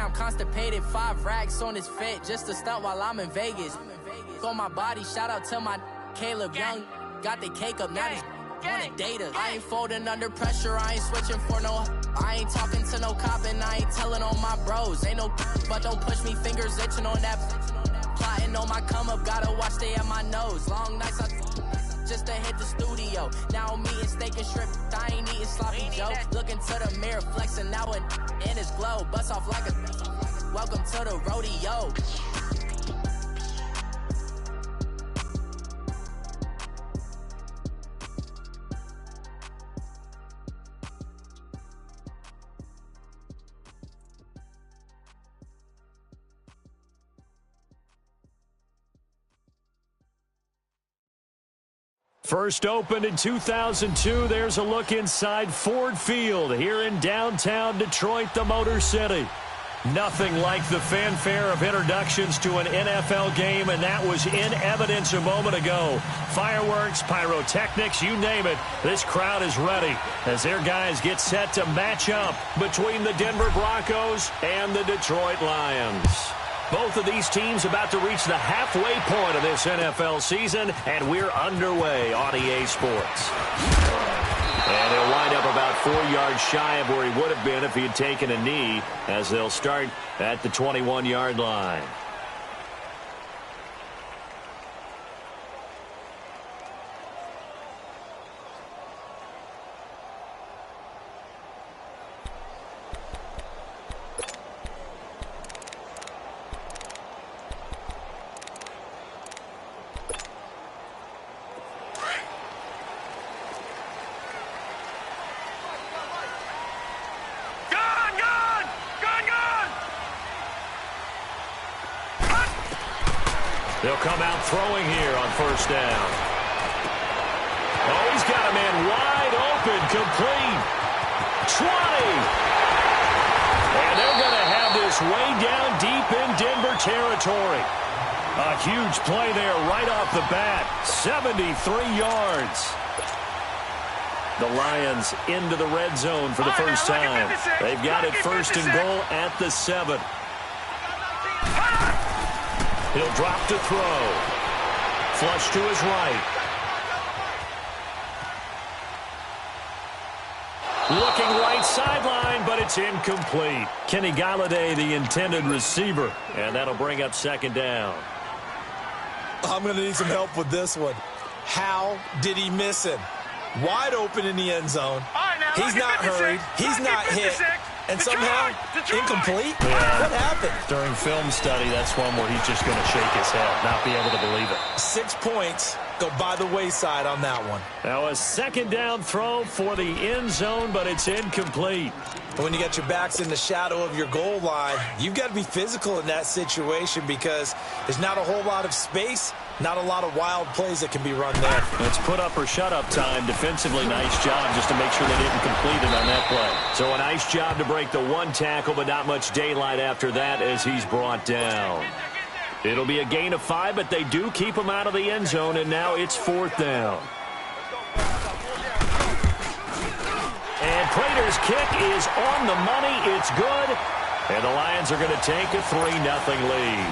I'm constipated, 5 racks on his fit, just to stunt while I'm in Vegas. On my body, shout out to my Caleb Young. Got the cake up, now he's wanna date us. I ain't folding under pressure, I ain't switching for no. I ain't talking to no cop and I ain't telling on my bros. Ain't no but don't push me, fingers itching on that. Plotting on my come up, gotta watch stay at my nose. Long nights just to hit the studio. Now I'm eating steak and shrimp, I ain't eating sloppy Joe. Looking to the mirror, flexing now and in his glow. Bust off like a welcome to the rodeo. First opened in 2002, there's a look inside Ford Field here in downtown Detroit, the Motor City. Nothing like the fanfare of introductions to an NFL game, and that was in evidence a moment ago. Fireworks, pyrotechnics, you name it, this crowd is ready as their guys get set to match up between the Denver Broncos and the Detroit Lions. Both of these teams about to reach the halfway point of this NFL season, and we're underway on EA Sports. And he'll wind up about 4 yards shy of where he would have been if he had taken a knee, as they'll start at the 21-yard line. They'll come out throwing here on first down. Oh, he's got a man wide open, complete. 20. And they're going to have this way down deep in Denver territory. A huge play there right off the bat. 73 yards. The Lions into the red zone for the first time. They've got it first and goal at the 7. He'll drop to throw. Flush to his right. Looking right sideline, but it's incomplete. Kenny Golladay, the intended receiver, and that'll bring up second down. I'm going to need some help with this one. How did he miss him? Wide open in the end zone. He's not hurried. He's not hit. And somehow, incomplete? Yeah. What happened? During film study, that's one where he's just going to shake his head, not be able to believe it. 6 points go by the wayside on that one. Now a second down throw for the end zone, but it's incomplete. When you got your backs in the shadow of your goal line, you've got to be physical in that situation because there's not a whole lot of space, not a lot of wild plays that can be run there. It's put up or shut up time. Defensively, nice job just to make sure they didn't complete it on that play. So a nice job to break the one tackle, but not much daylight after that as he's brought down. It'll be a gain of 5, but they do keep him out of the end zone, and now it's fourth down. And Prater's kick is on the money. It's good. And the Lions are going to take a 3-0 lead.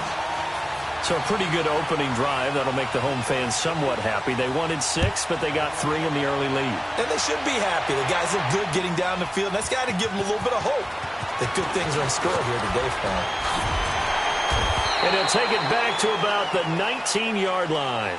So a pretty good opening drive. That'll make the home fans somewhat happy. They wanted 6, but they got 3 in the early lead. And they should be happy. The guys look good getting down the field. That's got to give them a little bit of hope that good things are in store here today for them. And he'll take it back to about the 19-yard line.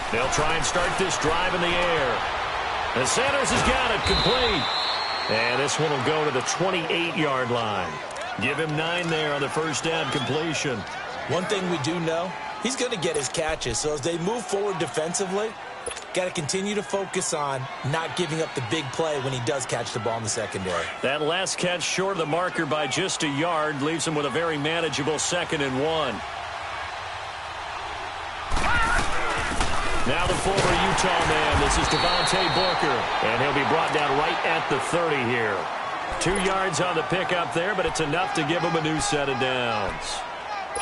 They'll try and start this drive in the air. And Sanders has got it complete. And this one will go to the 28-yard line. Give him 9 there on the first down completion. One thing we do know, he's going to get his catches. So as they move forward defensively, Got to continue to focus on not giving up the big play when he does catch the ball in the secondary. That last catch short of the marker by just a yard leaves him with a very manageable 2nd and 1. Now the former Utah man, this is Devontae Booker, and he'll be brought down right at the 30 here. 2 yards on the pickup there, but it's enough to give him a new set of downs.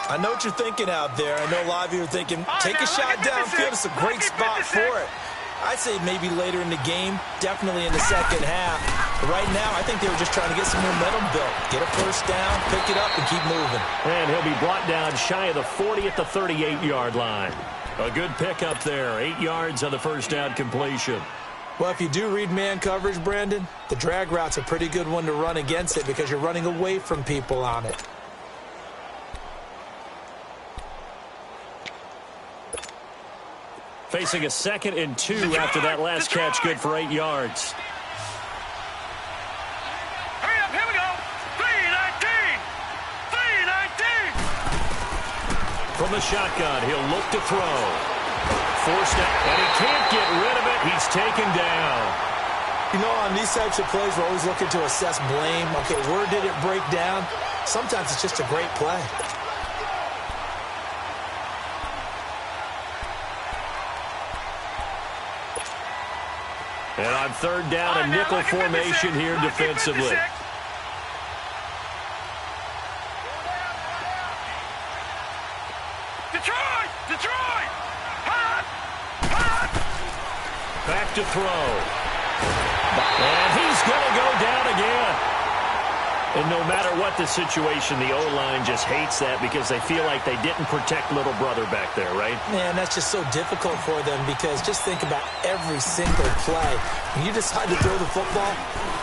I know what you're thinking out there. I know a lot of you are thinking, take a shot downfield. It's a great spot for it. I'd say maybe later in the game, definitely in the second half. But right now, I think they were just trying to get some momentum built. Get a first down, pick it up, and keep moving. And he'll be brought down shy of the 40 at the 38-yard line. A good pickup there, 8 yards on the first down completion. Well, if you do read man coverage, Brandon, the drag route's a pretty good one to run against it because you're running away from people on it. Facing a 2nd and 2 after that last catch, good for 8 yards. Hurry up, here we go. 3-19. 3-19. From the shotgun, he'll look to throw. Forced out, and he can't get rid of it. He's taken down. You know, on these types of plays, we're always looking to assess blame. Okay, where did it break down? Sometimes it's just a great play. And on 3rd down, a nickel formation here defensively. Detroit! Back to throw. And he's going to go down again. And no matter what the situation, the O-line just hates that because they feel like they didn't protect little brother back there, right? Man, that's just so difficult for them because just think about every single play. When you decide to throw the football,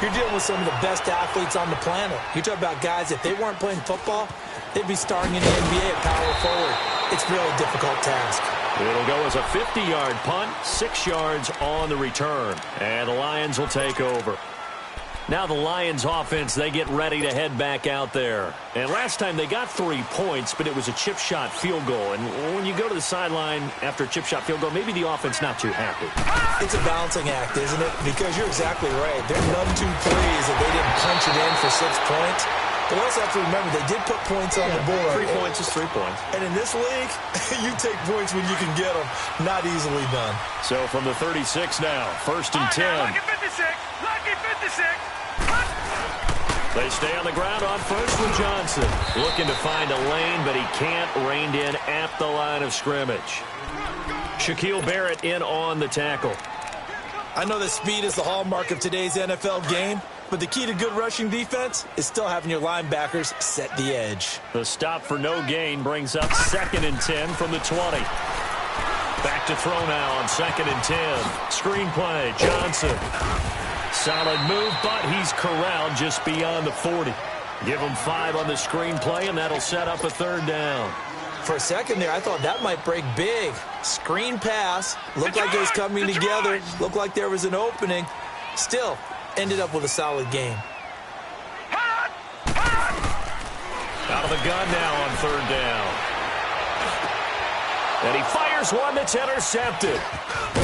you're dealing with some of the best athletes on the planet. You talk about guys, if they weren't playing football, they'd be starring in the NBA at power forward. It's really a difficult task. It'll go as a 50-yard punt, 6 yards on the return. And the Lions will take over. Now the Lions offense, they get ready to head back out there. And last time they got 3 points, but it was a chip shot field goal. And when you go to the sideline after a chip shot field goal, maybe the offense not too happy. It's a balancing act, isn't it? Because you're exactly right. There's none too pleased that they didn't punch it in for 6 points. But we also have to remember they did put points on the board. 3 points is 3 points. And in this league, you take points when you can get them. Not easily done. So from the 36 now, 1st and 10. Lucky 56. Lucky 56. They stay on the ground on 1st with Johnson. Looking to find a lane, but he can't. Reined in at the line of scrimmage. Shaquille Barrett in on the tackle. I know that speed is the hallmark of today's NFL game, but the key to good rushing defense is still having your linebackers set the edge. The stop for no gain brings up 2nd and 10 from the 20. Back to throw now on 2nd and 10. Screen play, Johnson. Solid move, but he's corralled just beyond the 40. Give him 5 on the screen play, and that'll set up a 3rd down. For a second there, I thought that might break big. Screen pass. Looked like it was coming together. Looked like there was an opening. Still, ended up with a solid game. Out of the gun now on 3rd down. And he fires one that's intercepted.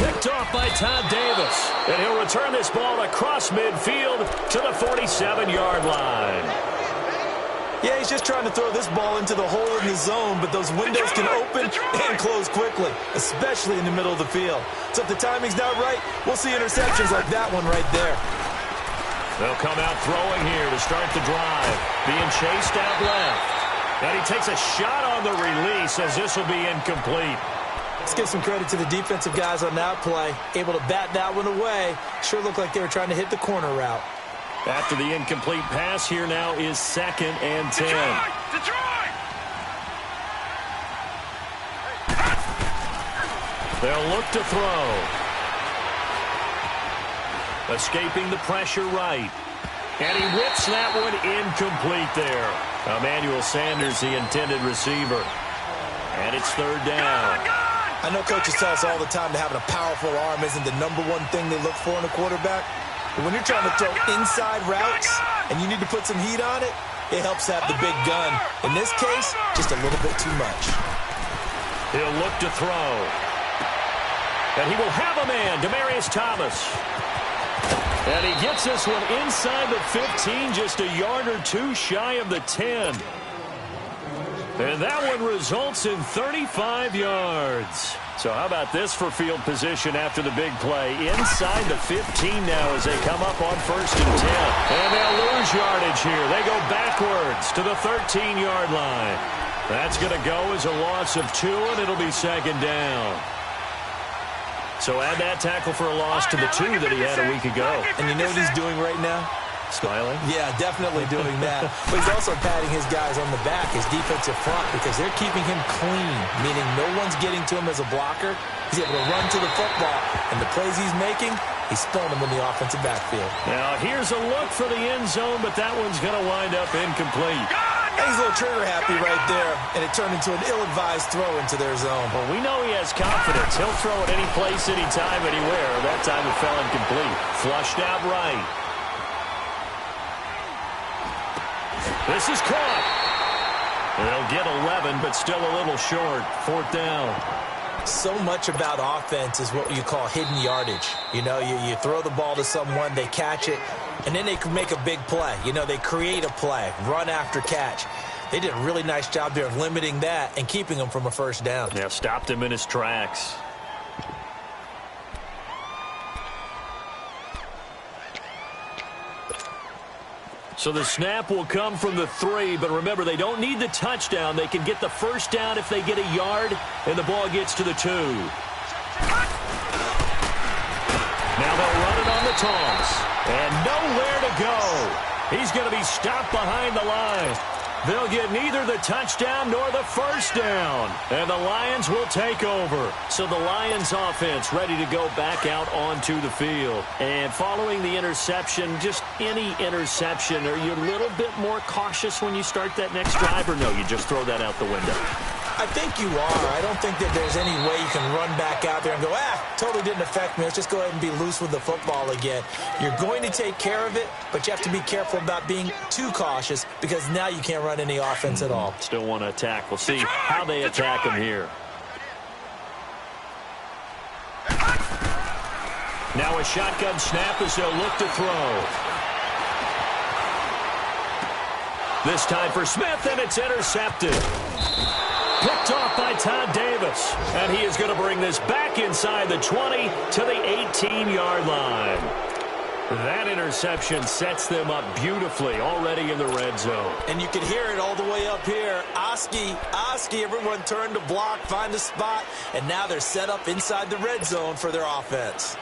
Picked off by Todd Davis. And he'll return this ball across midfield to the 47-yard line. Yeah, he's just trying to throw this ball into the hole in the zone, but those windows can open and close quickly, especially in the middle of the field. So if the timing's not right, we'll see interceptions like that one right there. They'll come out throwing here to start the drive. Being chased out left. And he takes a shot on the release as this will be incomplete. Let's give some credit to the defensive guys on that play. Able to bat that one away. Sure looked like they were trying to hit the corner route. After the incomplete pass, here now is 2nd and 10. Detroit! They'll look to throw. Escaping the pressure right. And he rips that one incomplete there. Emmanuel Sanders, the intended receiver. And it's 3rd down. I know coaches tell us all the time that having a powerful arm isn't the #1 thing they look for in a quarterback. But when you're trying to throw inside routes and you need to put some heat on it, it helps to have the big gun. In this case, just a little bit too much. He'll look to throw. And he will have a man, Demaryius Thomas. And he gets this one inside the 15, just a yard or two shy of the 10. And that one results in 35 yards. So how about this for field position after the big play? Inside the 15 now as they come up on 1st and 10. And they'll lose yardage here. They go backwards to the 13-yard line. That's going to go as a loss of 2, and it'll be 2nd down. So add that tackle for a loss to the 2 that he had a week ago. And you know what he's doing right now? Smiling? Yeah, definitely doing that. But he's also patting his guys on the back, his defensive front, because they're keeping him clean, meaning no one's getting to him as a blocker. He's able to run to the football, and the plays he's making, he's throwing them in the offensive backfield. Now, here's a look for the end zone, but that one's going to wind up incomplete. He's a little trigger happy right there, and it turned into an ill-advised throw into their zone. Well, we know he has confidence. He'll throw it any place, anytime, anywhere. That time it fell incomplete. Flushed out right. This is caught. They'll get 11, but still a little short. 4th down. So much about offense is what you call hidden yardage. You know, you throw the ball to someone, they catch it, and then they can make a big play. You know, they create a play, run after catch. They did a really nice job there of limiting that and keeping him from a 1st down. Yeah, stopped him in his tracks. So the snap will come from the 3, but remember, they don't need the touchdown. They can get the 1st down if they get a yard, and the ball gets to the 2. Now they'll run it on the toss, and nowhere to go. He's going to be stopped behind the line. They'll get neither the touchdown nor the 1st down, and the Lions will take over. So the Lions offense ready to go back out onto the field. And following the interception, just any interception, are you a little bit more cautious when you start that next drive, or no, you just throw that out the window? I think you are. I don't think that there's any way you can run back out there and go, totally didn't affect me. Let's just go ahead and be loose with the football again. You're going to take care of it, but you have to be careful about being too cautious because now you can't run any offense at all. Still want to attack. We'll see how they attack him here. Now a shotgun snap as they'll look to throw. This time for Smith, and it's intercepted. Picked off by Todd Davis. And he is going to bring this back inside the 20 to the 18-yard line. That interception sets them up beautifully already in the red zone. And you can hear it all the way up here. Oski, everyone turned to block, find a spot, and now they're set up inside the red zone for their offense.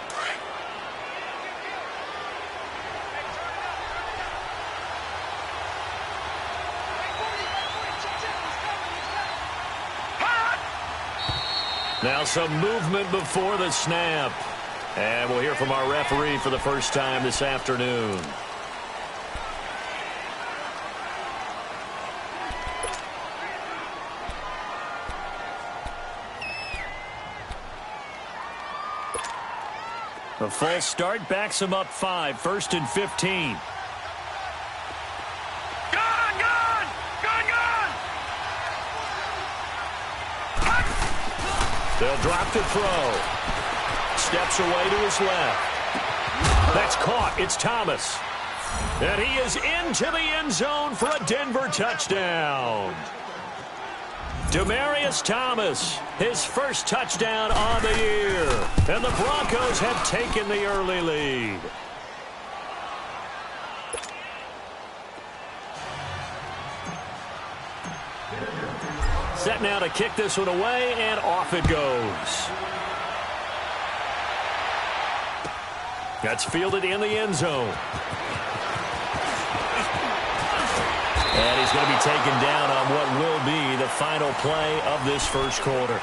Now some movement before the snap. And we'll hear from our referee for the first time this afternoon. The false start backs him up 5, 1st and 15. They'll drop to throw. Steps away to his left. That's caught. It's Thomas. And he is into the end zone for a Denver touchdown. Demaryius Thomas, his first touchdown on the year. And the Broncos have taken the early lead. Set now to kick this one away, and off it goes. That's fielded in the end zone. And he's going to be taken down on what will be the final play of this first quarter.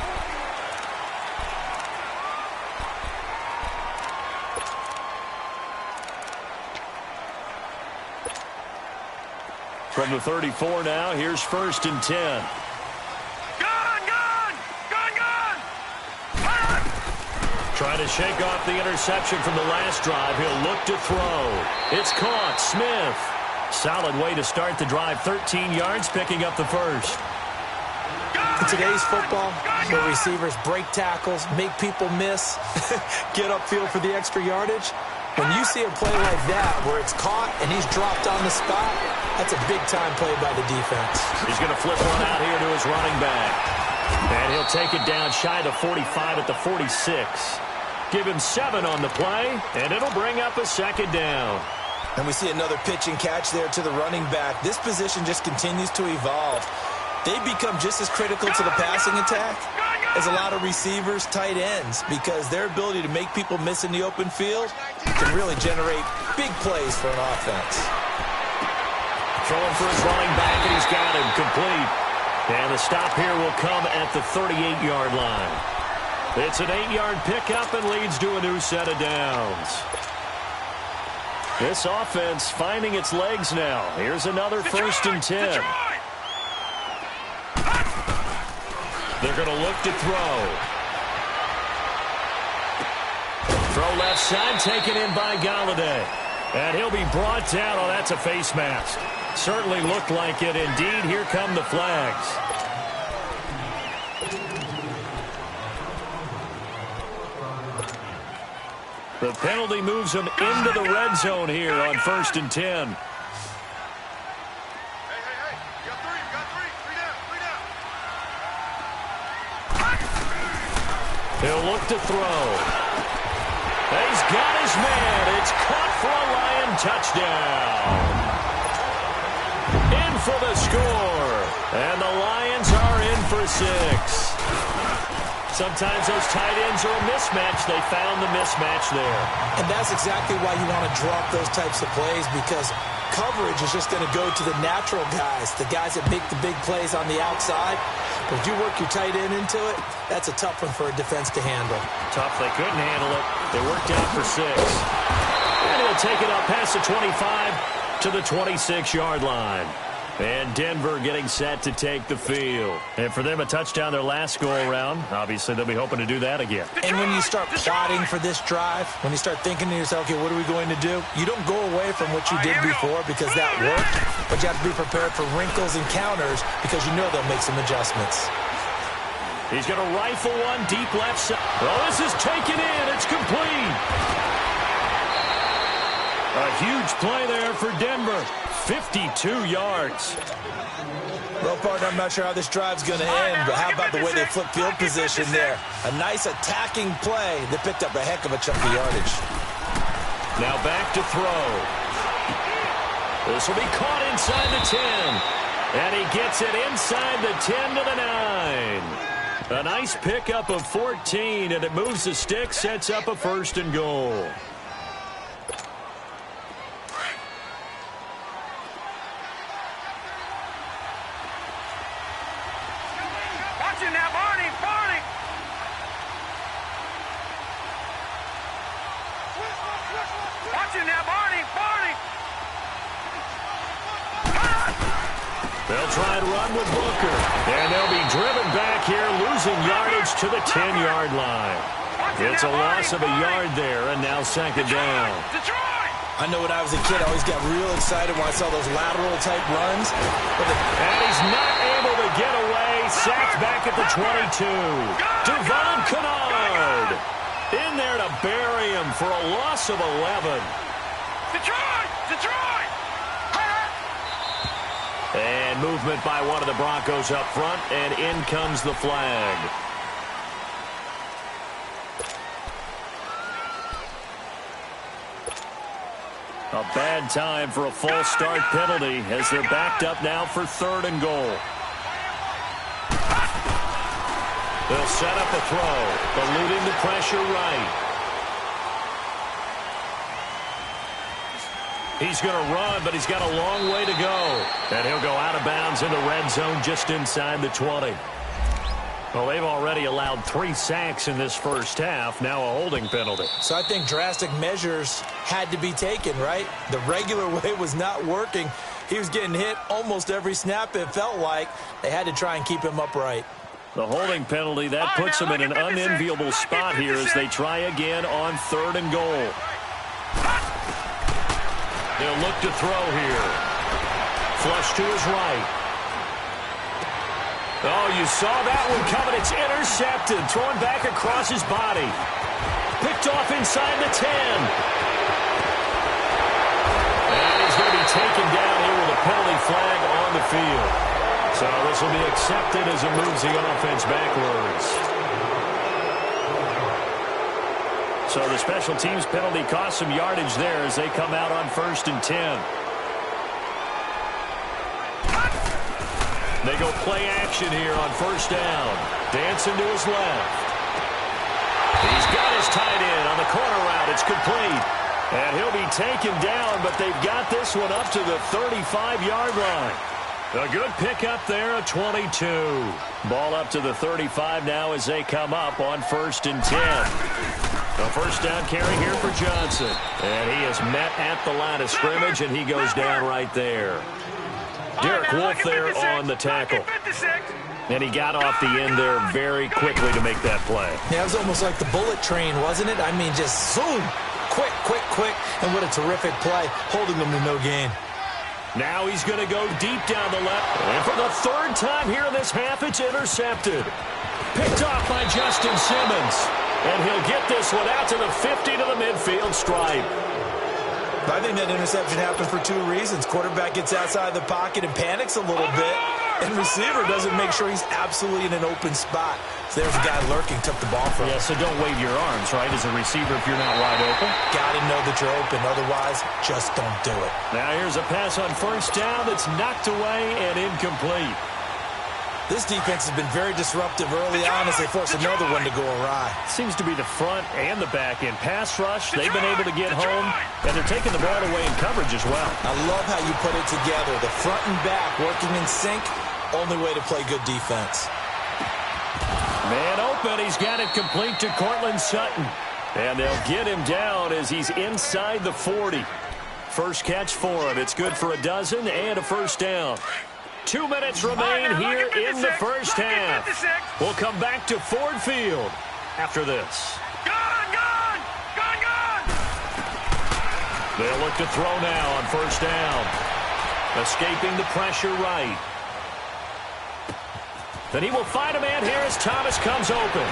From the 34 now, here's 1st and 10. Trying to shake off the interception from the last drive. He'll look to throw. It's caught. Smith. Solid way to start the drive. 13 yards, picking up the first. In today's football, where receivers break tackles, make people miss, get upfield for the extra yardage, when you see a play like that where it's caught and he's dropped on the spot, that's a big-time play by the defense. He's going to flip one out here to his running back. And he'll take it down shy of the 45 at the 46. Give him 7 on the play, and it'll bring up a second down. And we see another pitch and catch there to the running back. This position just continues to evolve. They become just as critical to the passing attack as a lot of receivers, tight ends, because their ability to make people miss in the open field can really generate big plays for an offense. Throwing for his running back, and he's got him complete. And the stop here will come at the 38-yard line. It's an 8-yard pickup and leads to a new set of downs. This offense finding its legs now. Here's another 1st and 10. They're going to look to throw. Throw left side, taken in by Golladay. And he'll be brought down. Oh, that's a face mask. Certainly looked like it. Indeed, here come the flags. The penalty moves him into the red zone here on 1st and 10. Hey. You got three. Three down. He'll look to throw. He's got his man. It's caught for a Lion touchdown. In for the score. And the Lions are in for 6. Sometimes those tight ends are a mismatch. They found the mismatch there. And that's exactly why you want to drop those types of plays, because coverage is just going to go to the natural guys, the guys that make the big plays on the outside. But if you work your tight end into it, that's a tough one for a defense to handle. Tough. They couldn't handle it. They worked out for 6. And he'll take it up past the 25 to the 26-yard line. And Denver getting set to take the field. And for them, a touchdown their last go-around. Obviously, they'll be hoping to do that again. And when you start plotting for this drive, when you start thinking to yourself, okay, what are we going to do? You don't go away from what you did before because that worked, but you have to be prepared for wrinkles and counters because you know they'll make some adjustments. He's going to rifle one deep left side. Oh, this is taken in. It's complete. A huge play there for Denver. 52 yards. Well, partner, I'm not sure how this drive's going to end, but how about the way they flip field position there? A nice attacking play that picked up a heck of a chunk of yardage. Now back to throw. This will be caught inside the 10. And he gets it inside the 10 to the 9. A nice pickup of 14, and it moves the stick, sets up a 1st and goal. They'll try and run with Booker. And they'll be driven back here, losing yardage to the 10-yard line. It's a loss of a yard there, and now 2nd down. I know when I was a kid, I always got real excited when I saw those lateral-type runs. And he's not able to get away. Sacked back at the 22. Devon Kennard in there to bury him for a loss of 11. Detroit! And movement by one of the Broncos up front, and in comes the flag. A bad time for a false start penalty as they're backed up now for 3rd and goal. They'll set up a throw, eluding the pressure right. He's going to run, but he's got a long way to go. And he'll go out of bounds in the red zone just inside the 20. Well, they've already allowed 3 sacks in this first half, now a holding penalty. So I think drastic measures had to be taken, right? The regular way was not working. He was getting hit almost every snap, it felt like. They had to try and keep him upright. The holding penalty, that puts them in an unenviable spot here as they try again on 3rd and goal. They'll look to throw here. Flush to his right. Oh, you saw that one coming. It's intercepted. Thrown back across his body. Picked off inside the 10. And he's going to be taken down here with a penalty flag on the field. So this will be accepted as it moves the offense backwards. So the special teams penalty cost some yardage there as they come out on 1st and 10. They go play action here on 1st down. Dancing to his left. He's got his tight end on the corner route. It's complete. And he'll be taken down, but they've got this one up to the 35-yard line. A good pickup there, a 22. Ball up to the 35 now as they come up on 1st and 10. A 1st down carry here for Johnson. And he is met at the line of scrimmage, and he goes down right there. Derek Wolfe there on the tackle. And he got off the end there very quickly to make that play. Yeah, it was almost like the bullet train, wasn't it? I mean, just zoom. Quick, quick, quick. And what a terrific play, holding them to no gain. Now he's going to go deep down the left. And for the 3rd time here in this half, it's intercepted. Picked off by Justin Simmons. And he'll get this one out to the 50 to the midfield stripe. I think that interception happened for 2 reasons. Quarterback gets outside the pocket and panics a little bit. And receiver doesn't make sure he's absolutely in an open spot. So there's a guy lurking, took the ball from him. Yeah, so don't wave your arms, right, as a receiver if you're not wide open. Got to know that you're open. Otherwise, just don't do it. Now here's a pass on 1st down that's knocked away and incomplete. This defense has been very disruptive early on as they force another one to go awry. Seems to be the front and the back end. Pass rush, they've been able to get home, and they're taking the ball away in coverage as well. I love how you put it together. The front and back working in sync, only way to play good defense. Man open, he's got it complete to Cortland Sutton. And they'll get him down as he's inside the 40. First catch for him. It's good for a dozen and a 1st down. 2 minutes remain here in the 1st half. We'll come back to Ford Field after this. Gone! They'll look to throw now on 1st down. Escaping the pressure right. Then he will find a man here as Thomas comes open.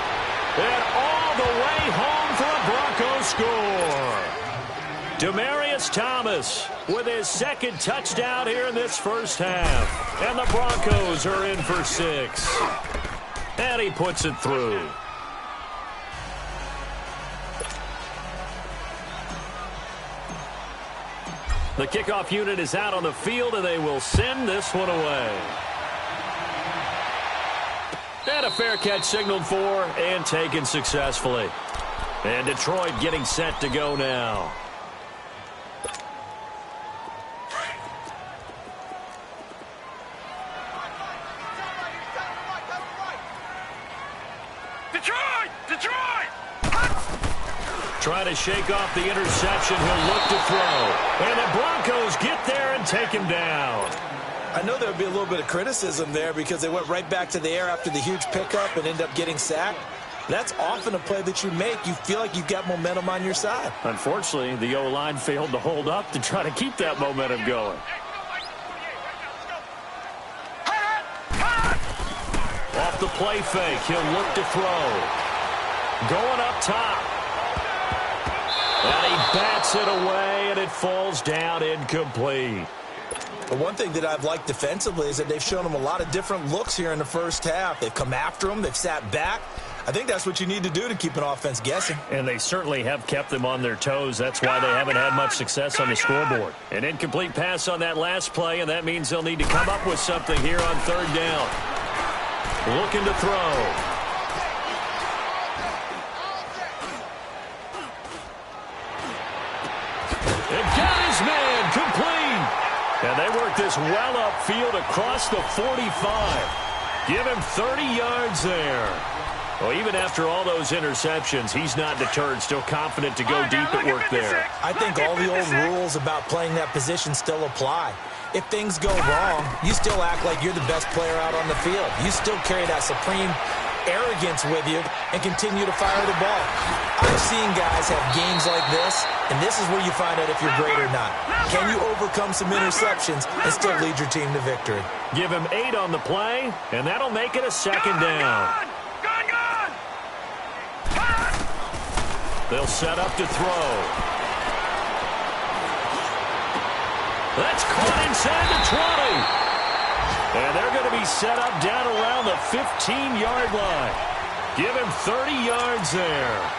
And all the way home for a Broncos score. Demaryius Thomas with his 2nd touchdown here in this 1st half. And the Broncos are in for 6. And he puts it through. The kickoff unit is out on the field, and they will send this one away. And a fair catch signaled for and taken successfully. And Detroit getting set to go now. Trying to shake off the interception. He'll look to throw. And the Broncos get there and take him down. I know there would be a little bit of criticism there because they went right back to the air after the huge pickup and ended up getting sacked. That's often a play that you make. You feel like you've got momentum on your side. Unfortunately, the O-line failed to hold up to try to keep that momentum going. Off the play fake, he'll look to throw. Going up top. And he bats it away, and it falls down incomplete. But one thing that I've liked defensively is that they've shown them a lot of different looks here in the 1st half. They've come after them. They've sat back. I think that's what you need to do to keep an offense guessing. And they certainly have kept them on their toes. That's why they haven't had much success on the scoreboard. An incomplete pass on that last play, and that means they'll need to come up with something here on 3rd down. Looking to throw. And got his man complete. And they work this well upfield across the 45. Give him 30 yards there. Well, even after all those interceptions, he's not deterred, still confident to go deep at work there. I think all the old rules about playing that position still apply. If things go wrong, you still act like you're the best player out on the field. You still carry that supreme arrogance with you and continue to fire the ball. I've seen guys have games like this, and this is where you find out if you're great or not. Can you overcome some interceptions and still lead your team to victory? Give him 8 on the play, and that'll make it a second down. They'll set up to throw. That's caught inside the 20. And they're going to be set up down around the 15-yard line. Give him 30 yards there.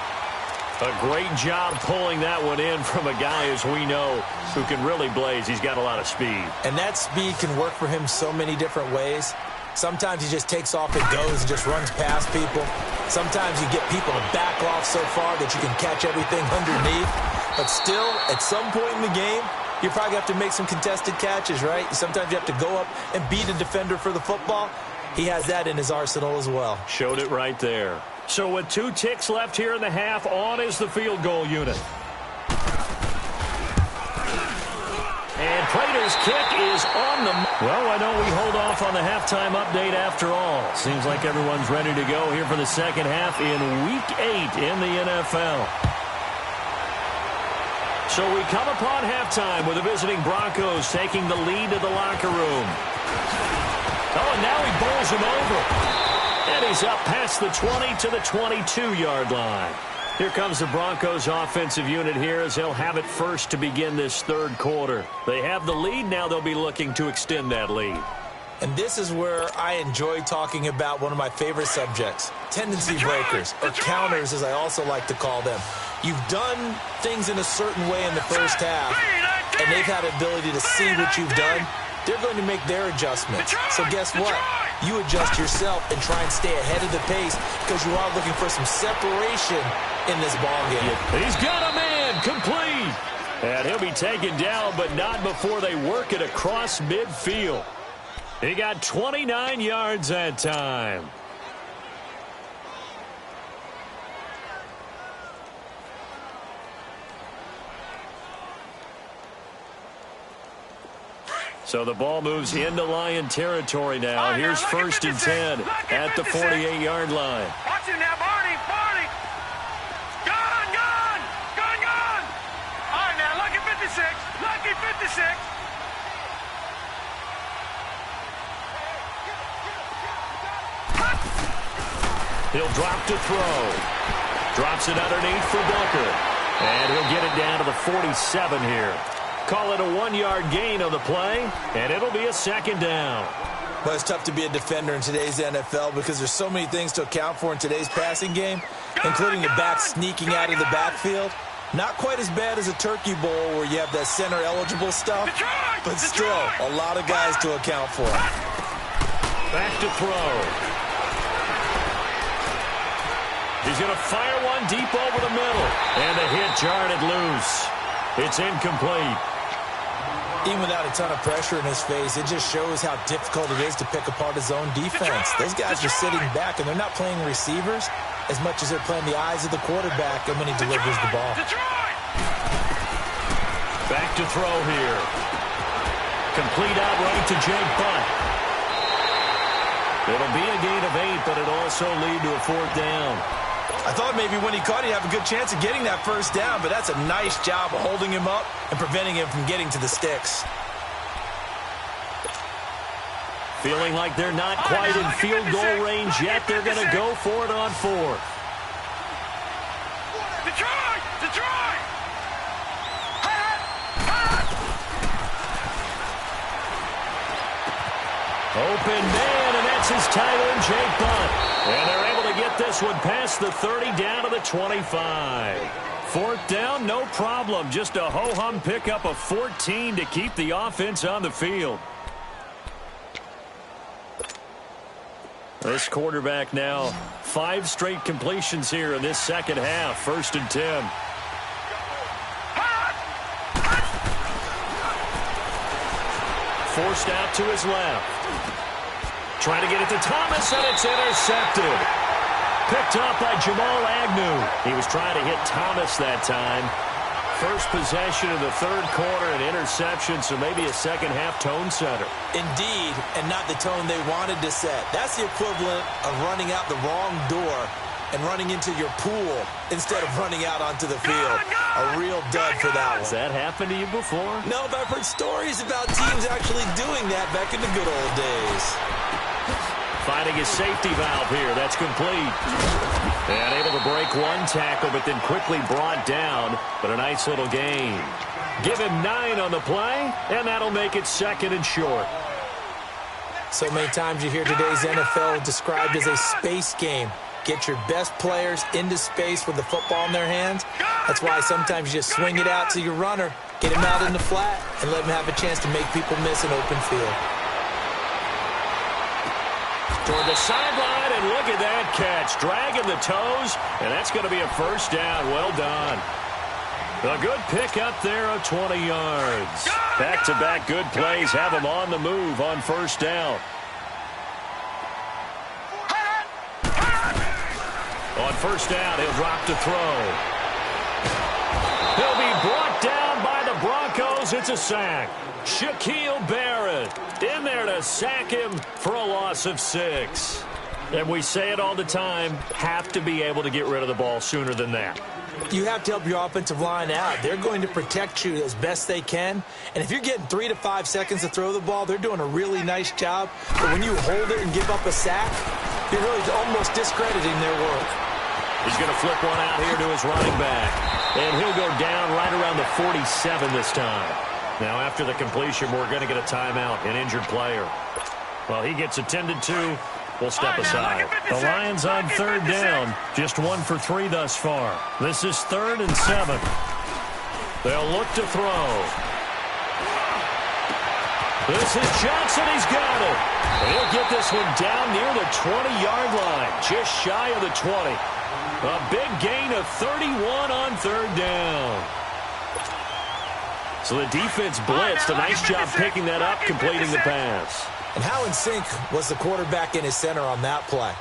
A great job pulling that one in from a guy, as we know, who can really blaze. He's got a lot of speed. And that speed can work for him so many different ways. Sometimes he just takes off and goes and just runs past people. Sometimes you get people to back off so far that you can catch everything underneath. But still, at some point in the game, you probably have to make some contested catches, right? Sometimes you have to go up and beat a defender for the football. He has that in his arsenal as well. Showed it right there. So with 2 ticks left here in the half, on is the field goal unit. And Prater's kick is on the... Well, why don't we hold off on the halftime update after all? Seems like everyone's ready to go here for the second half in Week 8 in the NFL. So we come upon halftime with the visiting Broncos taking the lead to the locker room. Oh, and now he bowls him over. And he's up past the 20 to the 22-yard line. Here comes the Broncos offensive unit here as they'll have it first to begin this third quarter. They have the lead. Now they'll be looking to extend that lead. And this is where I enjoy talking about one of my favorite subjects, tendency breakers, or counters as I also like to call them. You've done things in a certain way in the first half, and they've had the ability to see what you've done. They're going to make their adjustments. So guess what? You adjust yourself and try and stay ahead of the pace because you are looking for some separation in this ball game. He's got a man complete. And he'll be taken down, but not before they work it across midfield. He got 29 yards that time. So the ball moves into Lion territory now. Here's 1st and 10 at the 48-yard line. Watch it now, Barney. Gone. All right, now, lucky 56. He'll drop to throw. Drops it underneath for Booker. And he'll get it down to the 47 here. Call it a 1-yard gain on the play, and it'll be a second down. Well, it's tough to be a defender in today's NFL because there's so many things to account for in today's passing game, including the back sneaking out of the backfield. Not quite as bad as a Turkey Bowl where you have that center-eligible stuff, but still a lot of guys to account for. Back to throw. He's going to fire one deep over the middle, and the hit jarred it loose. It's incomplete. Even without a ton of pressure in his face, it just shows how difficult it is to pick apart his own defense. Those guys are sitting back, and they're not playing receivers as much as they're playing the eyes of the quarterback and when he delivers the ball. Back to throw here. Complete outright to Jake Butt. It'll be a gain of 8, but it'll also lead to a 4th down. I thought maybe when he caught, he'd have a good chance of getting that first down, but that's a nice job of holding him up and preventing him from getting to the sticks. Feeling like they're not quite in field goal range yet. They're going to go for it on 4th. Detroit! Open man, and that's his tight end, Jake Butt. And they're able to get this one past the 30 down to the 25. 4th down, no problem. Just a ho-hum pickup of 14 to keep the offense on the field. This quarterback now 5 straight completions here in this second half. 1st and 10. Forced out to his left. Trying to get it to Thomas, and it's intercepted. Picked up by Jamal Agnew. He was trying to hit Thomas that time. First possession of the third quarter, an interception, so maybe a second-half tone setter. Indeed, and not the tone they wanted to set. That's the equivalent of running out the wrong door and running into your pool instead of running out onto the field. A real dud for that one. Has that happened to you before? No, but I've heard stories about teams actually doing that back in the good old days. Finding his safety valve here. That's complete. And able to break one tackle, but then quickly brought down. But a nice little gain. Give him 9 on the play, and that'll make it 2nd and short. So many times you hear today's NFL described as a space game. Get your best players into space with the football in their hands. That's why sometimes you just swing it out to your runner, get him out in the flat, and let him have a chance to make people miss an open field. Toward the sideline, and look at that catch. Dragging the toes, and that's going to be a first down. Well done. A good pick up there of 20 yards. Back-to-back good plays have him on the move on first down. On first down, he'll drop to throw. He'll be brought down by the Broncos. It's a sack. Shaquille Barrett in there to sack him for a loss of 6. And we say it all the time, have to be able to get rid of the ball sooner than that. You have to help your offensive line out. They're going to protect you as best they can. And if you're getting 3 to 5 seconds to throw the ball, they're doing a really nice job. But when you hold it and give up a sack, you're really almost discrediting their work. He's going to flip one out here to his running back. And he'll go down right around the 47 this time. Now, after the completion, we're going to get a timeout, an injured player. Well, he gets attended to. We'll step aside. The Lions on third down. Just 1 for 3 thus far. This is 3rd and 7. They'll look to throw. This is Johnson. He's got it. And he'll get this one down near the 20-yard line. Just shy of the 20. A big gain of 31 on third down. So the defense blitzed. A nice job picking that up, completing the pass. And how in sync was the quarterback in his center on that play?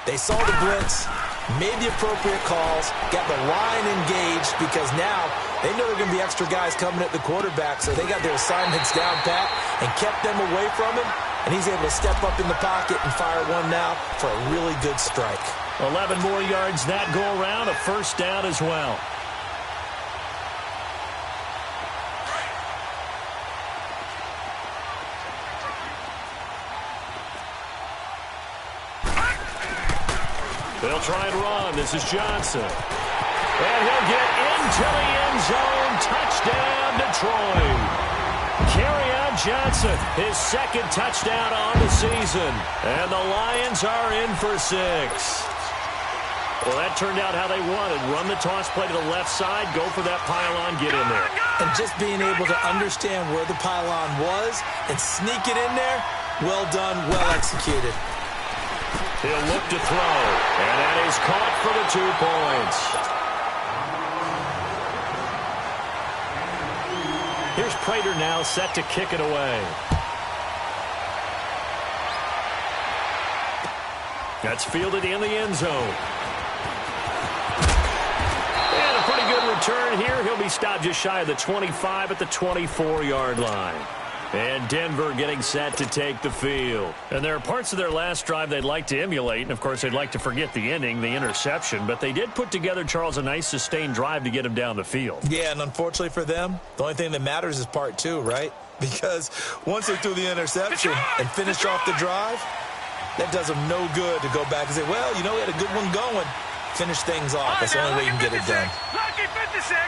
They saw the blitz, made the appropriate calls, got the line engaged because now they know there are going to be extra guys coming at the quarterback, so they got their assignments down pat and kept them away from him, and he's able to step up in the pocket and fire one now for a really good strike. 11 more yards that go around, a first down as well. They'll try and run. This is Johnson. And he'll get into the end zone. Touchdown, Detroit. Kerryon Johnson, his 2nd touchdown on the season. And the Lions are in for 6. Well, that turned out how they wanted. Run the toss play to the left side, go for that pylon, get in there. And just being able to understand where the pylon was and sneak it in there, well done, well executed. He'll look to throw, and that is caught for the 2 points. Here's Prater now set to kick it away. That's fielded in the end zone. And a pretty good return here. He'll be stopped just shy of the 25 at the 24-yard line. And Denver getting set to take the field. And there are parts of their last drive they'd like to emulate. And, of course, they'd like to forget the ending, the interception. But they did put together, Charles, a nice sustained drive to get him down the field. Yeah, and unfortunately for them, the only thing that matters is part 2, right? Because once they threw the interception and finished off the drive, that does them no good to go back and say, well, you know, we had a good one going. Finish things off. That's the only way you can get it done. Lucky 56.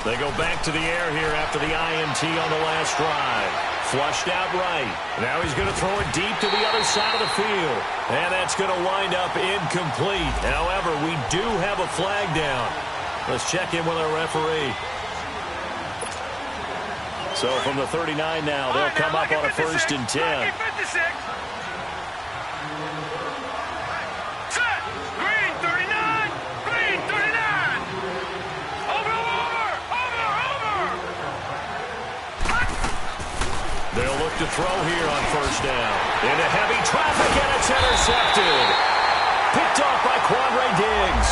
They go back to the air here after the INT on the last drive. Flushed out right. Now he's going to throw it deep to the other side of the field. And that's going to wind up incomplete. However, we do have a flag down. Let's check in with our referee. So from the 39 now, they'll come up on a 1st and 10. They'll look to throw here on 1st down. Into heavy traffic, and it's intercepted. Picked off by Quandre Diggs.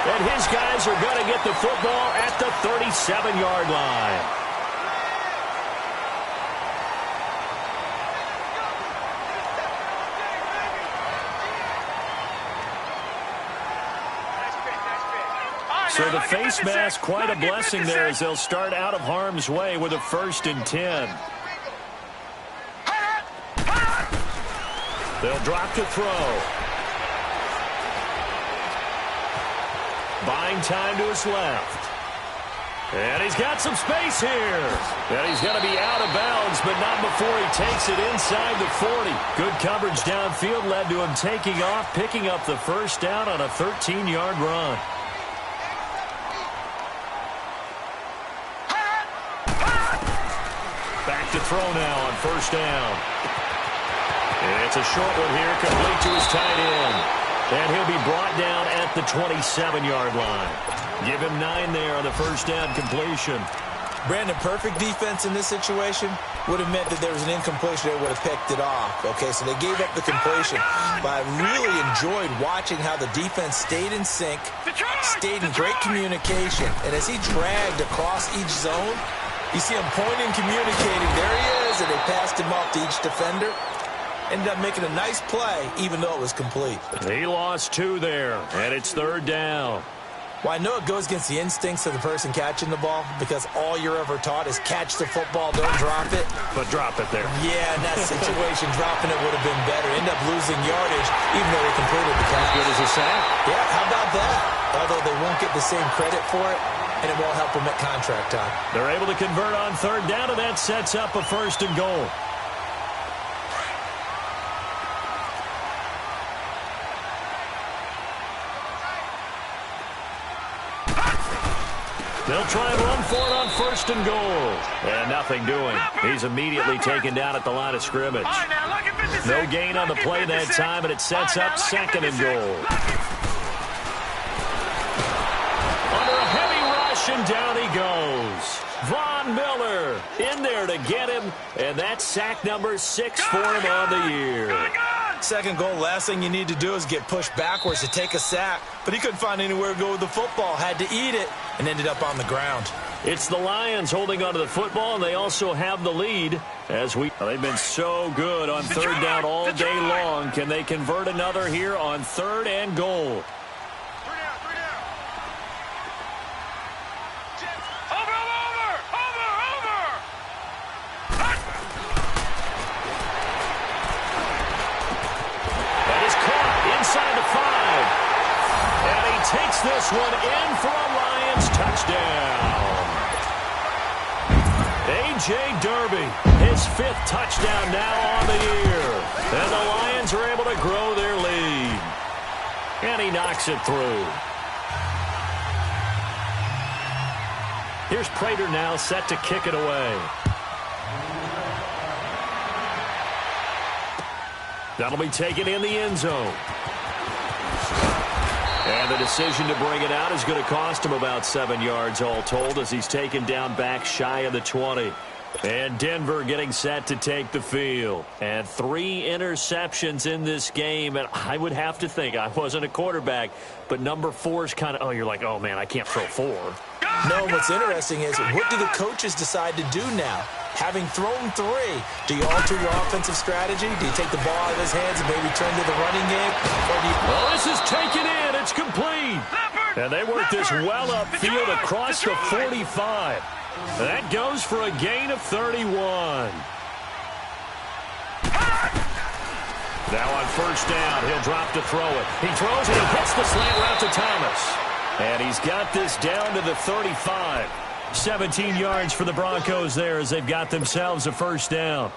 And his guys are going to get the football at the 37-yard line. So the face mask, quite a blessing there as they'll start out of harm's way with a 1st and 10. They'll drop to throw. Buying time to his left. And he's got some space here. And he's going to be out of bounds, but not before he takes it inside the 40. Good coverage downfield led to him taking off, picking up the 1st down on a 13-yard run. Back to throw now on 1st down. And it's a short one here, complete to his tight end. And he'll be brought down at the 27-yard line. Give him 9 there on the 1st down completion. Brandon, perfect defense in this situation would have meant that there was an incompletion. They would have picked it off. Okay, so they gave up the completion. But I really enjoyed watching how the defense stayed in sync, stayed in great communication. And as he dragged across each zone, you see him pointing, communicating. There he is, and they passed him off to each defender. Ended up making a nice play, even though it was complete. He lost 2 there, and it's 3rd down. Well, I know it goes against the instincts of the person catching the ball because all you're ever taught is catch the football, don't drop it. But drop it there. Yeah, in that situation, dropping it would have been better. End up losing yardage, even though they completed the catch. As good as a sack. Yeah, how about that? Although they won't get the same credit for it, and it won't help them at contract time. They're able to convert on 3rd down, and that sets up a 1st and goal. They'll try and run for it on 1st and goal. And nothing doing. He's immediately taken down at the line of scrimmage. No gain on the play that time, and it sets up 2nd and goal. Under a heavy rush, and down he goes. Von Miller in there to get him, and that's sack number 6 for him on the year. 2nd goal, last thing you need to do is get pushed backwards to take a sack. But he couldn't find anywhere to go with the football, had to eat it, and ended up on the ground. It's the Lions holding onto the football, and they also have the lead. They've been so good on 3rd down all day long. Can they convert another here on 3rd and goal? Takes this one in for a Lions touchdown. A.J. Derby, his 5th touchdown now on the year. And the Lions are able to grow their lead. And he knocks it through. Here's Prater now set to kick it away. That'll be taken in the end zone. And the decision to bring it out is going to cost him about 7 yards all told as he's taken down back shy of the 20. And Denver getting set to take the field. And 3 interceptions in this game. And I would have to think, I wasn't a quarterback, but number 4 is kind of, you're like, oh, man, I can't throw 4. No, what's interesting is what do the coaches decide to do now? Having thrown 3, do you alter your offensive strategy? Do you take the ball out of his hands and maybe turn to the running game? Or do you... Well, this is taken in. It's complete. And they work this well upfield across the 45. That goes for a gain of 31. Now on 1st down, he'll drop to throw it. He throws it and hits the slant route to Thomas. And he's got this down to the 35. 17 yards for the Broncos there as they've got themselves a 1st down.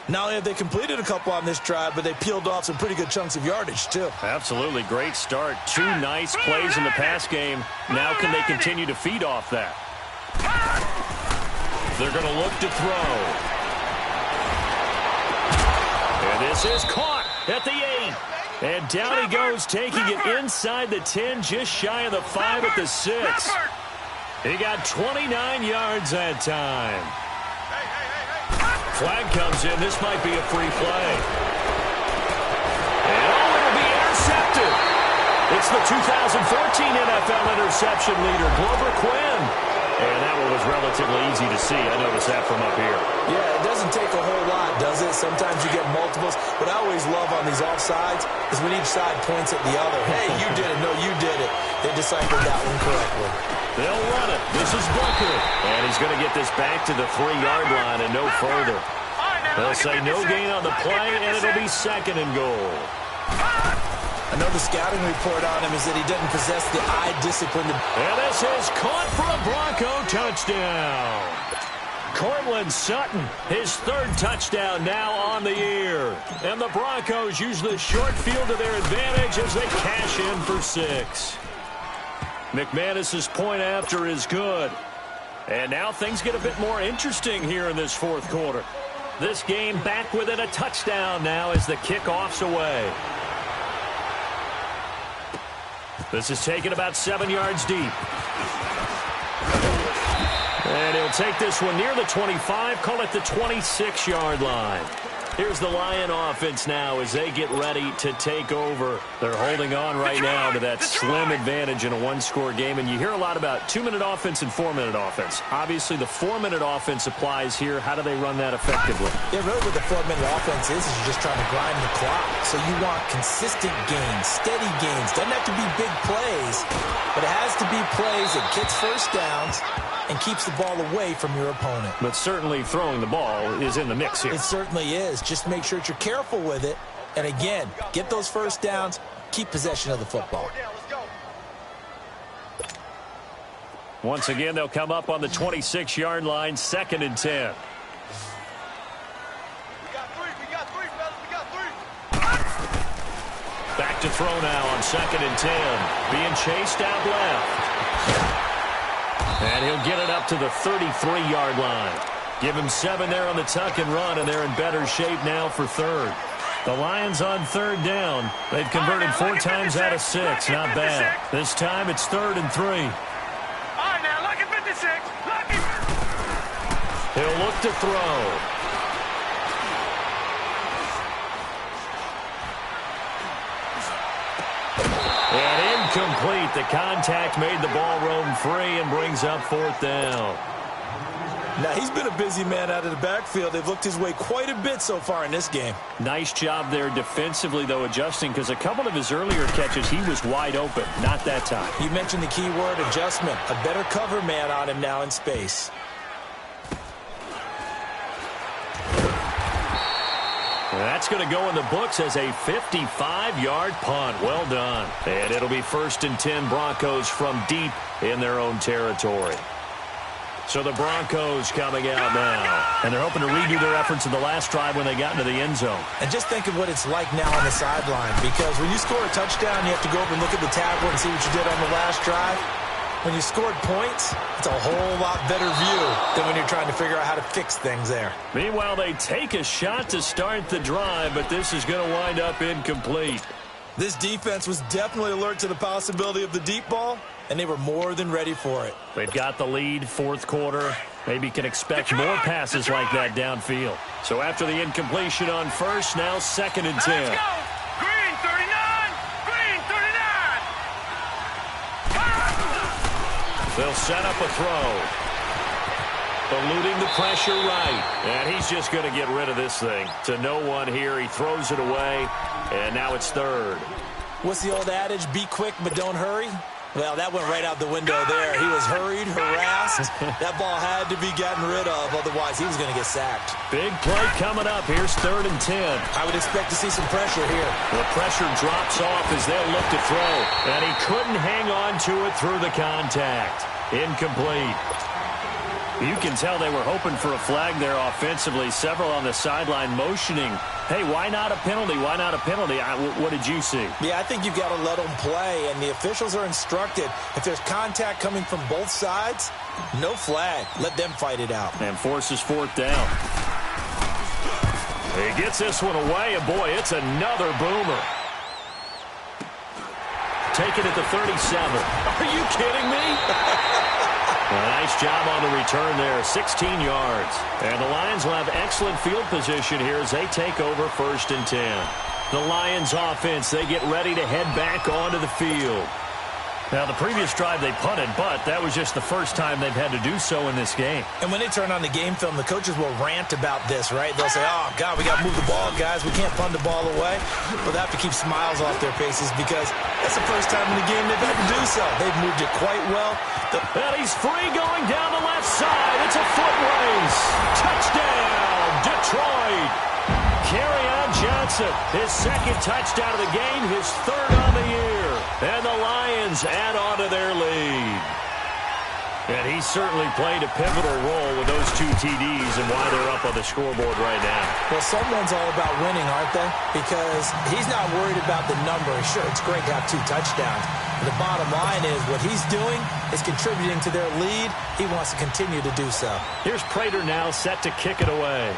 Not only have they completed a couple on this drive, but they peeled off some pretty good chunks of yardage, too. Absolutely. Great start. 2 nice plays in the pass game. Now can they continue to feed off that? They're going to look to throw. And this is caught at the 8. And down he goes, taking it inside the 10, just shy of the 5 at the 6. He got 29 yards that time. Flag comes in. This might be a free play. And it'll be intercepted. It's the 2014 NFL interception leader, Glover Quinn. And that one was relatively easy to see. I noticed that from up here. Yeah, it doesn't take a whole lot, does it? Sometimes you get multiples. What I always love on these offsides is when each side points at the other. Hey, you did it. No, you did it. They deciphered that one correctly. They'll run it. This is Booker. And he's going to get this back to the 3-yard line and no further. They'll say no gain on the play, and it'll be 2nd and goal. I know the scouting report on him is that he doesn't possess the eye discipline. And this is caught for a Bronco touchdown. Courtland Sutton, his 3rd touchdown now on the year. And the Broncos use the short field to their advantage as they cash in for 6. McManus's point after is good. And now things get a bit more interesting here in this 4th quarter. This game back within a touchdown now as the kickoff's away. This is taken about 7 yards deep. And he'll take this one near the 25, call it the 26-yard line. Here's the Lion offense now as they get ready to take over. They're holding on right now to that slim advantage in a 1-score game. And you hear a lot about 2-minute offense and 4-minute offense. Obviously, the 4-minute offense applies here. How do they run that effectively? Yeah, really what the 4-minute offense is you're just trying to grind the clock. So you want consistent gains, steady gains. Doesn't have to be big plays, but it has to be plays that gets first downs and keeps the ball away from your opponent. But certainly throwing the ball is in the mix here. It certainly is. Just make sure that you're careful with it. And again, get those first downs, keep possession of the football. Once again, they'll come up on the 26-yard line, 2nd and 10. Back to throw now on 2nd and 10. Being chased out left. And he'll get it up to the 33-yard line. Give him 7 there on the tuck and run, and they're in better shape now for 3rd. The Lions on 3rd down. They've converted 4 times out of 6. Not bad. This time it's 3rd and 3. All right, now, look at 56. He'll look to throw. And incomplete. The contact made the ball roam free and brings up 4th down. Now, he's been a busy man out of the backfield. They've looked his way quite a bit so far in this game. Nice job there defensively, though, adjusting, because a couple of his earlier catches, he was wide open. Not that time. You mentioned the key word, adjustment. A better cover man on him now in space. That's going to go in the books as a 55-yard punt. Well done. And it'll be 1st and 10 Broncos from deep in their own territory. So the Broncos coming out now. And they're hoping to redo their efforts in the last drive when they got into the end zone. And just think of what it's like now on the sideline. Because when you score a touchdown, you have to go over and look at the tablet and see what you did on the last drive. When you scored points, it's a whole lot better view than when you're trying to figure out how to fix things there. Meanwhile, they take a shot to start the drive, but this is going to wind up incomplete. This defense was definitely alert to the possibility of the deep ball, and they were more than ready for it. They've got the lead, 4th quarter. Maybe can expect more passes like that downfield. So after the incompletion on 1st, now 2nd and 10. Let's go. Green 39. Green 39. They'll set up a throw. Eluding the pressure right. And he's just going to get rid of this thing. To no one here. He throws it away. And now it's 3rd. What's the old adage? Be quick, but don't hurry? Well, that went right out the window there. He was hurried, harassed. That ball had to be gotten rid of. Otherwise, he was going to get sacked. Big play coming up. Here's 3rd and 10. I would expect to see some pressure here. The pressure drops off as they'll look to throw. And he couldn't hang on to it through the contact. Incomplete. You can tell they were hoping for a flag there offensively. Several on the sideline motioning. Hey, why not a penalty? Why not a penalty? What did you see? Yeah, I think you've got to let them play, and the officials are instructed. If there's contact coming from both sides, no flag. Let them fight it out. And forces 4th down. He gets this one away, and boy, it's another boomer. Taken at the 37. Are you kidding me? A nice job on the return there, 16 yards. And the Lions will have excellent field position here as they take over 1st and 10. The Lions offense, they get ready to head back onto the field. Now, the previous drive they punted, but that was just the first time they've had to do so in this game. And when they turn on the game film, the coaches will rant about this, right? They'll say, oh, God, we got to move the ball, guys. We can't punt the ball away. But they have to keep smiles off their faces because that's the first time in the game they've had to do so. They've moved it quite well. And he's free going down the left side. It's a foot race. Touchdown, Detroit. Kerryon Johnson, his second touchdown of the game, his third on the year. And the Lions add on to their lead. And he certainly played a pivotal role with those 2 TDs and why they're up on the scoreboard right now. Well, someone's all about winning, aren't they? Because he's not worried about the number. Sure, it's great to have 2 touchdowns. But the bottom line is what he's doing is contributing to their lead. He wants to continue to do so. Here's Prater now set to kick it away.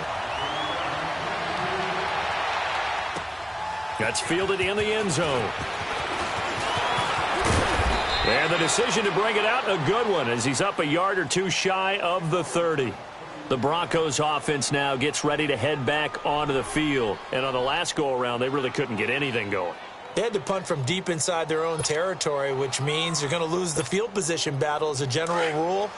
That's fielded in the end zone. And the decision to bring it out, a good one, as he's up a yard or 2 shy of the 30. The Broncos offense now gets ready to head back onto the field. And on the last go-around, they really couldn't get anything going. They had to punt from deep inside their own territory, which means you're going to lose the field position battle as a general rule.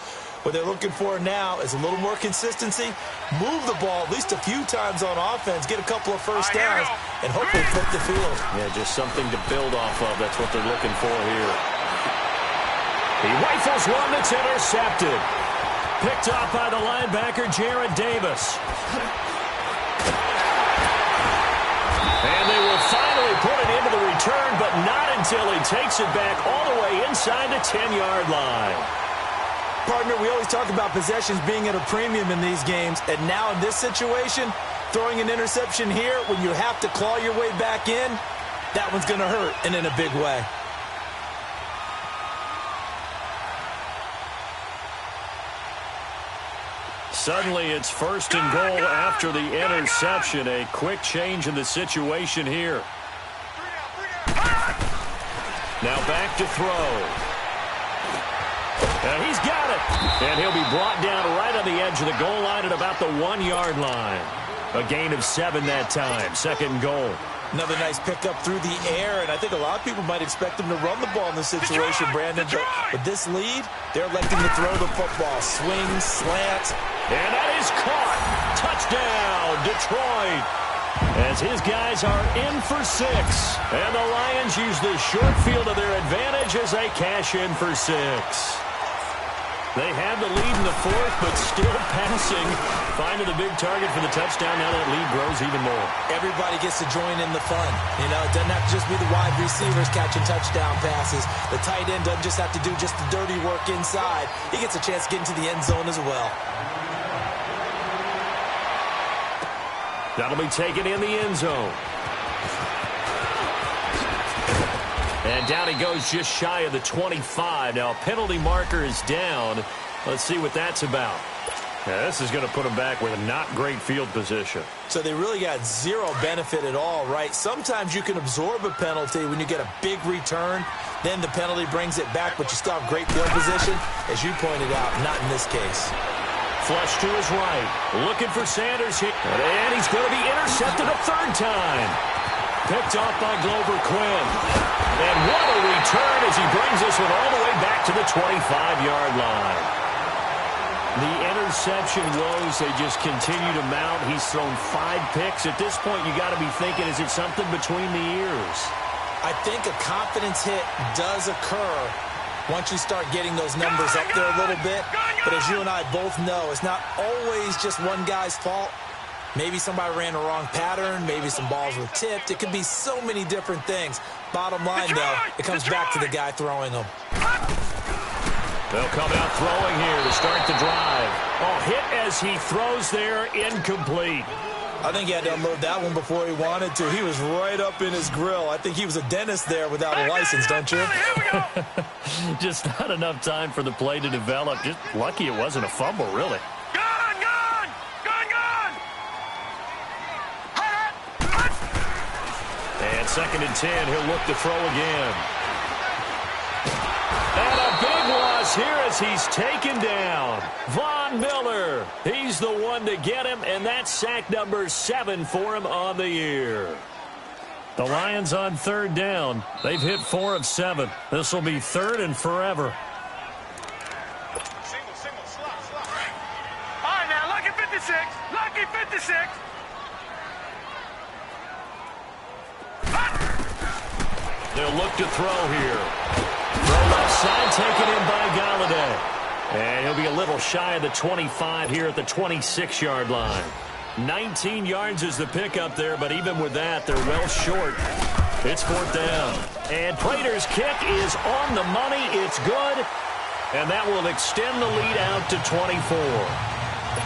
What they're looking for now is a little more consistency, move the ball at least a few times on offense, get a couple of first downs, and hopefully flip the field. Yeah, just something to build off of. That's what they're looking for here. He rifles one that's intercepted. Picked off by the linebacker, Jarrad Davis. And they will finally put it into the return, but not until he takes it back all the way inside the 10-yard line. Partner, we always talk about possessions being at a premium in these games, and now in this situation, throwing an interception here when you have to claw your way back in, that one's going to hurt, and in a big way. Suddenly it's 1st and goal after the interception. A quick change in the situation here. Now back to throw. And he's got it. And he'll be brought down right on the edge of the goal line at about the 1-yard line. A gain of 7 that time. 2nd and goal. Another nice pickup through the air, and I think a lot of people might expect him to run the ball in this situation, Brandon. But with this lead, they're electing to throw the football. Swing, slant. And that is caught. Touchdown, Detroit. As his guys are in for 6. And the Lions use the short field to their advantage as they cash in for 6. They have the lead in the 4th, but still passing. Finding the big target for the touchdown. Now that lead grows even more. Everybody gets to join in the fun. You know, it doesn't have to just be the wide receivers catching touchdown passes. The tight end doesn't just have to do just the dirty work inside. He gets a chance to get into the end zone as well. That'll be taken in the end zone. And down he goes just shy of the 25. Now a penalty marker is down. Let's see what that's about. Now this is going to put him back with a not great field position. So they really got zero benefit at all, right? Sometimes you can absorb a penalty when you get a big return. Then the penalty brings it back, but you still have great field position. As you pointed out, not in this case. Flush to his right. Looking for Sanders here. And he's going to be intercepted a 3rd time. Picked off by Glover Quinn. And what a return as he brings this one all the way back to the 25-yard line. The interception woes, they just continue to mount. He's thrown 5 picks. At this point, you got to be thinking, is it something between the ears? I think a confidence hit does occur once you start getting those numbers up there a little bit. But as you and I both know, it's not always just one guy's fault. Maybe somebody ran a wrong pattern. Maybe some balls were tipped. It could be so many different things. Bottom line, though, it comes back to the guy throwing them. They'll come out throwing here to start the drive. Oh, hit as he throws there, incomplete. I think he had to unload that one before he wanted to. He was right up in his grill. I think he was a dentist there without a license, don't you? Just not enough time for the play to develop. Just lucky it wasn't a fumble, really. And 2nd and 10, he'll look to throw again. And a big loss here as he's taken down. Von Miller, he's the one to get him, and that's sack number 7 for him on the year. The Lions on third down. They've hit 4 of 7. This will be third and forever. All right, now, lucky 56. Lucky 56. They'll look to throw here. Throw left side, taken in by Golladay. And he'll be a little shy of the 25 here at the 26-yard line. 19 yards is the pickup there, but even with that, they're well short. It's fourth down. And Prater's kick is on the money. It's good. And that will extend the lead out to 24.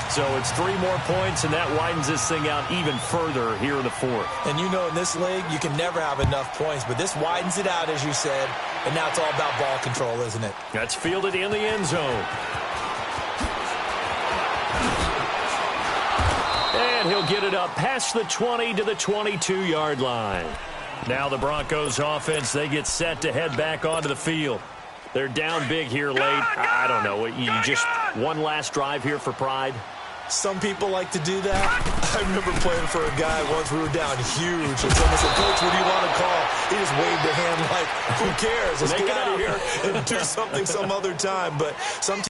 So it's 3 more points, and that widens this thing out even further here in the fourth. And you know in this league, you can never have enough points, but this widens it out, as you said, and now it's all about ball control, isn't it? That's fielded in the end zone. And he'll get it up past the 20 to the 22-yard line. Now the Broncos offense, they get set to head back onto the field. They're down big here late. I don't know. You just one last drive here for pride? Some people like to do that. I remember playing for a guy once. We were down huge. And someone said, Coach, what do you want to call? He just waved a hand like, who cares? Let's get out of here and do something some other time. But sometimes